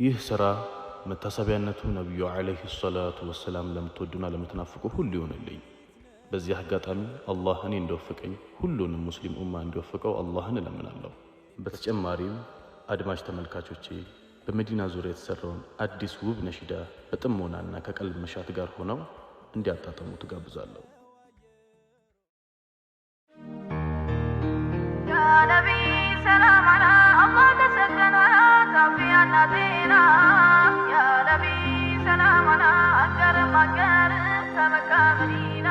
ይህ ሥራ መታሰቢያነቱ ነብዩ አለይሂ ሰላቱ ወሰላም ለምትወዱና ለምትናፍቁ ሁሉ ይሆንልኝ። በዚህ አጋጣሚ አላህ እኔ እንደወፈቀኝ ሁሉንም ሙስሊም ኡማ እንዲወፍቀው አላህን እለምናለሁ። በተጨማሪም አድማጭ ተመልካቾቼ በመዲና ዙሪያ የተሰራውን አዲስ ውብ ነሺዳ በጥሞናና ከቀልብ መሻት ጋር ሆነው እንዲያጣጣሙ ትጋብዛለሁ። ያ ነቢ ሰላም አላ አላህ ተሰገና ታፊያና ጤና ያ ነቢ ሰላም አላ አገር ማገር ተመካ መዲና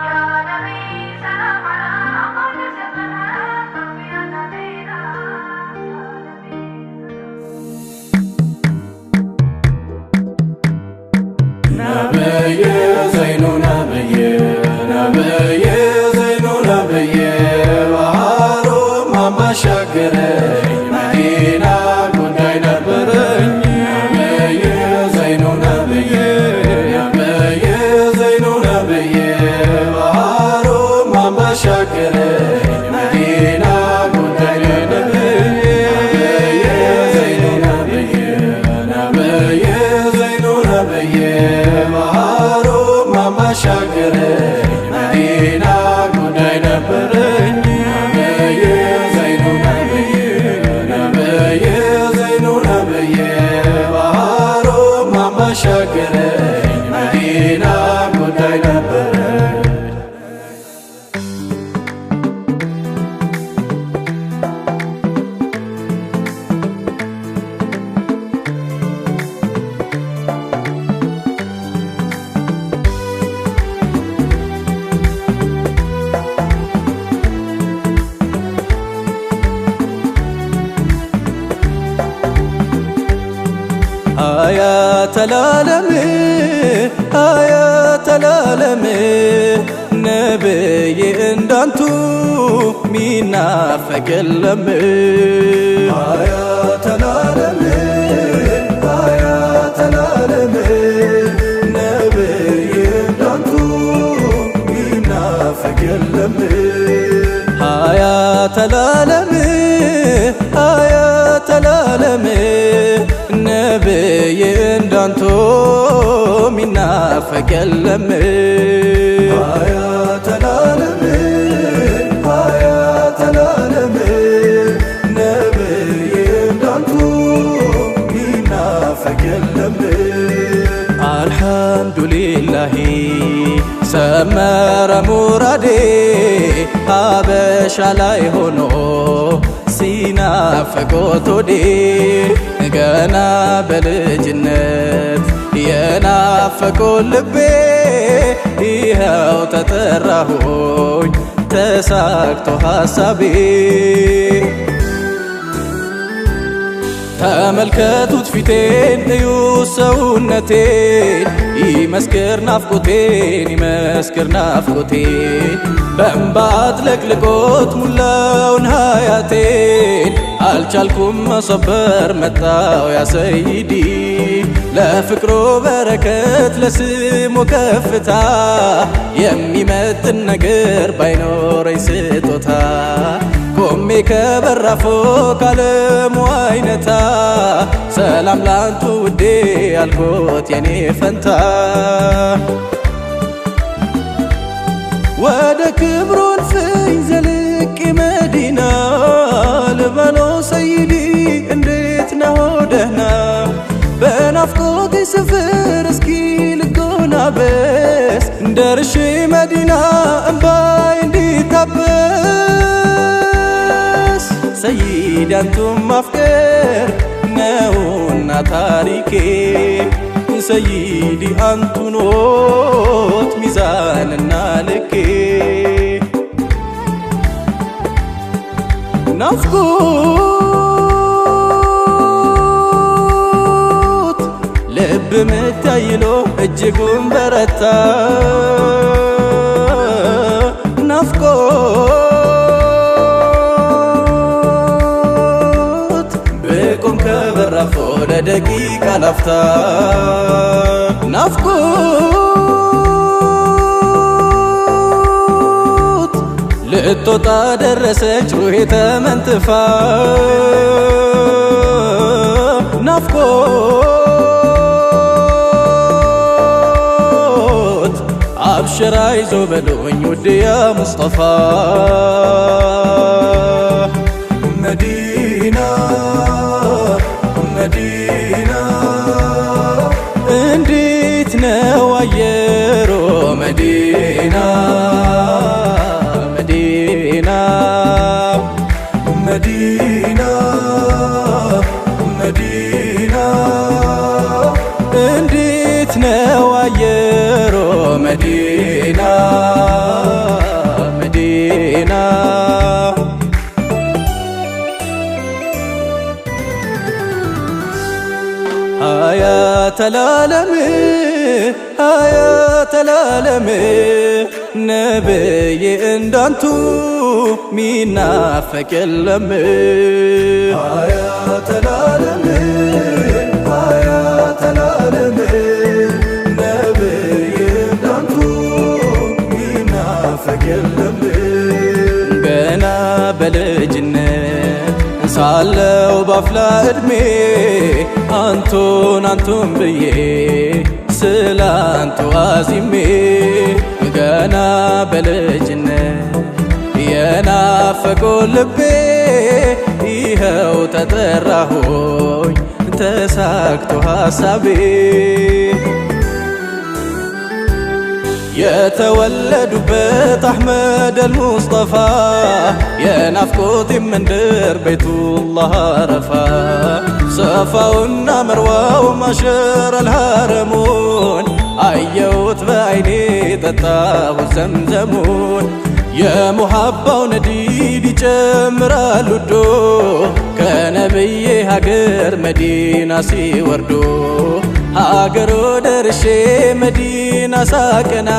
ያ ነቢ ሰላም አላ አላህ ተሰገና ታፊያና ጤና ነብይ ዘይኑ ነብይ ዘይኑ ነብይ ባህሩ ማማሻገረኝ መዲና ጉዳይ ነበረኝ። ነብይ ዘይኑ ነብይ ዘይኑ ነብይ ባህሩ ማማሻገረኝ መዲና ጉዳይ ነበረኝ። ዘይኑ ነብይ ዘይኑ ነብይ ባህሩ ማማሻገረኝ መዲና ጉዳይ ነበረኝ። ዘይኑ ነብይ ዘይኑ ነብይ ባህሩ ማማሻገረኝ መዲና ጉዳይ ነበረኝ። አያተላለም ነብይ እንዳንቱ ሚናፈቅ የለም። አያተላለም ነብይ እንዳንቱ ሚናፈቅ የለም። አያተላለም ነብይ እንዳንቱ ሚናፈቅ የለም። አያተላለም ነብይ እንዳንቱ ሚናፈቅ የለም። አልሐምዱሊላሂ ሰመረ ሙራዴ ሀበሻ ላይ ሆኖ ሲናፈቆት ሆዴ ገና በልጅነት የናፈቆት ልቤ ይኸው ተጠራሁኝ ተሳክቶ ሐሳቤ። ተመልከቱት ፊቴን እዩት ሰውነቴን ይመስክር ናፍቆቴን ይመስክር ናፍቆቴን በእንባ አጥለቅልቆት ሙላውን ሀያቴን አልቻልኩም መሰበር መጣው ያ ሰይዲ ለፍቅሮ በረከት ለስሙ ከፍታ የሚመጥን ነገር ባይኖረኝ ስጦታ ቆሜ ከበራፎ ካለሙ አይነታ ሰላም ላንቱ ውዴ አልኮት የኔ ፈንታ ወደ ክብሩን ፍኝ ዘልቄ መዲና ልበሎ ሰይዲ እንዴት ነው ደህና በናፍቆቴ ስፍር እስኪ ልጎናበስ ደርሼ መዲና እምባይ እንዲታበስ ሰይድ አንቱን ማፍቀር ነውና ታሪኬ ሰይዲ አንቱኖት ሚዛንና ልኬ ናፍቆት ልብ ምታይሎ እጅጉን በረታ ናፍቆት ብቆም ከበራፎ ለደቂቃ ላፍታ ናፍቆት ልትወጣ ደረሰች ሩሄ ተመንትፋ በናፍቆት አብሽራ ይዞ በሉኝ ውድ ያ ሙስጠፋ መዲና መዲና እንዴት ነው አየሮ መዲና መዲና መዲና መዲና እንዴት ነው አየሮ መዲና መዲና ሀያተል ዓለም ነብይ እንዳንቱ ሚናፈቅ የለም ሀያተል ዓለም ነብይ እንዳንቱ ሚናፈቅ የለም ገና በልጅነት ሳለው ባፍላ ዕድሜ አንቱን ብዬ ስላንቱ አዚሜ ገና በልጅነት የናፈቆ ልቤ ይኸው ተጠራሁኝ ተሳክቶ ሐሳቤ የተወለዱበት አሕመድ አልሙስጠፋ የናፍቆት መንደር ቤቱላህ አረፋ ሰፋውና መርዋው ማሸር አልሐረሙን አየሁት በዐይኔ ጠጣሁት ዘምዘሙን የሙሐባው ነዲድ ይጨምራል ውዶ ከነብዬ ሀገር መዲና ሲወርዶ ሀገሮ ደርሼ መዲና ሳቀና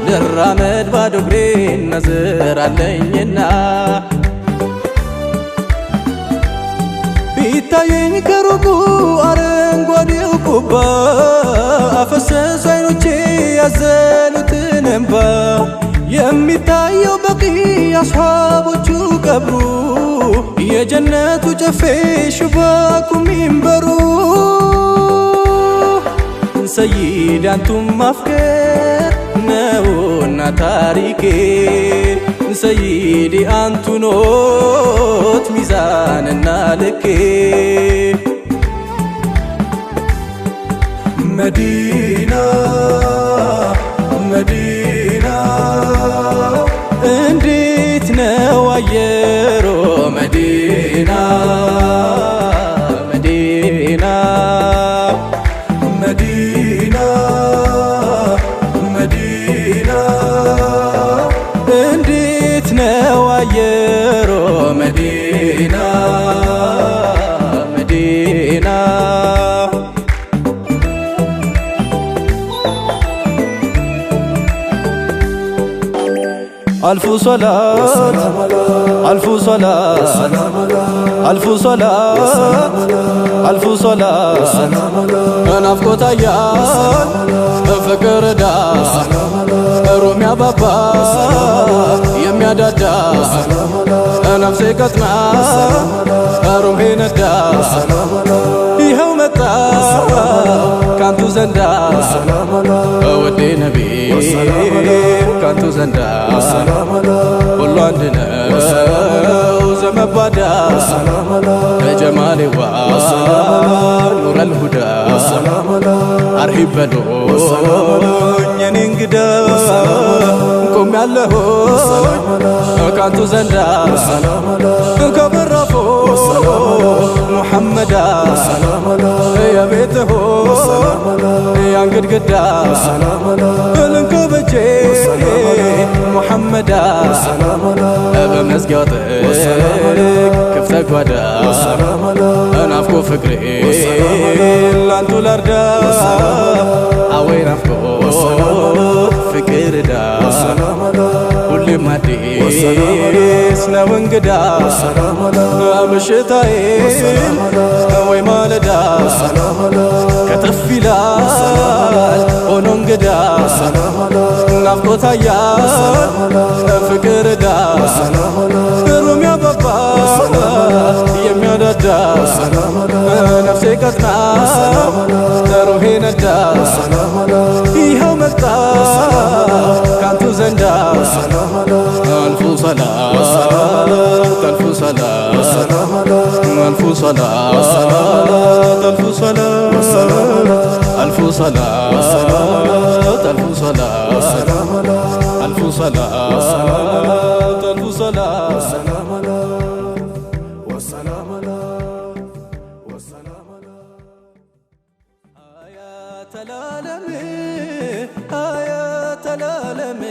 ልራመድ ባዶ እግሬን ነዝር አለኝና ቢታየኝ ከሩቁ አረንጓዴው ቁባ አፈሰሱ አይኖቼ ያዘሉትን እንባ የሚታየው በቂ አስሓቦቹ ቀብሩ የጀነቱ ጨፌ ሽባኩ ሚንበሩ ሰይድ አንቱን ማፍቀር ነውና ታሪኬ ሰይድ አንቱ ኖት ሚዛንና ልኬ መዲና መዲና እንዴት ነው አየሮ መዲና መዲና መዲና መዲና እንዴት ነው አየሮ መዲና መዲና አልፉ ሶላት አልፉ ሶላት አልፉ ሶላት አልፉ ሶላት ናፍቆት አያል ፍቅር ዕዳ ሮም ያባባ የሚያዳዳ ነፍሴ ቀጥና ሮም ሄነዳ ይኸው መጣ ካንቱ ዘንዳ ወዴ ነቢ ካንቱ ዘንዳ ሁሉ አንድ ነው ዘመባዳ ለጀማሌዋ ኑረል ሁዳ አርሂብ በሎኝ የኔ እንግዳ ቆም ያለሁኝ ካንቱ ዘንዳ ከበራፎ ሙሐመዳ የቤትሆ ያን ግድግዳ ልንከበቼ ሙሐመዳ በመዝጊያው ጥግ ክፍተ ጓዳ ናፍቆ ፍቅሬ ላንቱ ላርዳ አወይ ናፍቆ ፍቅር ዕዳ ሁሌም አዲስ ነው እንግዳ ምሽታዬን ወይ ማለዳ ከተፍ ይላል ሆኖ እንግዳ ናፍቆት አያል ፍቅር ዕዳ ሩም ያባባ የሚያዳዳ ነፍሴ ቀጥና ለሩሄ ነዳ ይኸው መጣ ካንቱ ዘንዳ አልፉ ሰላት አልፉ ሰላት አልፉ ሰላት አልፉ ሰላት አልፉ ሰላት አልፉ ሰላት አልፉ ሰላት አልፉ ሰላት አያተላለም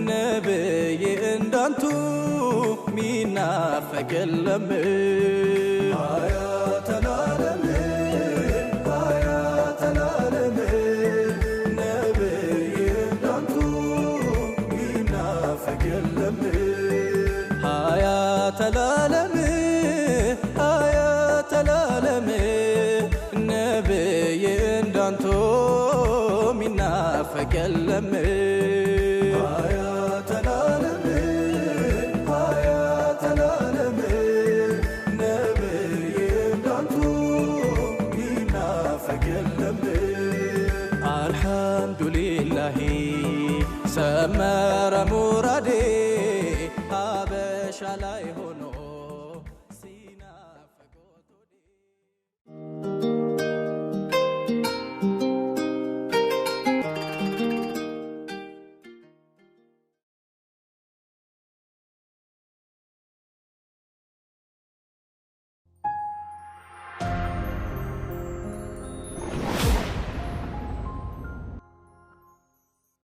ነብይ እንዳንቱ ሚናፈቅ የለም አያተላለም ነብይ እንዳንቱ ሚናፈቅ የለም አያተላለም ነብይ እንዳንቱ ሚናፈቅ የለም አያተላለም ነብይ እንዳንቱ ሚናፈቅ የለም አልሐምዱሊላሂ ሰመረ ሙራዴ ሀበሻ ላይ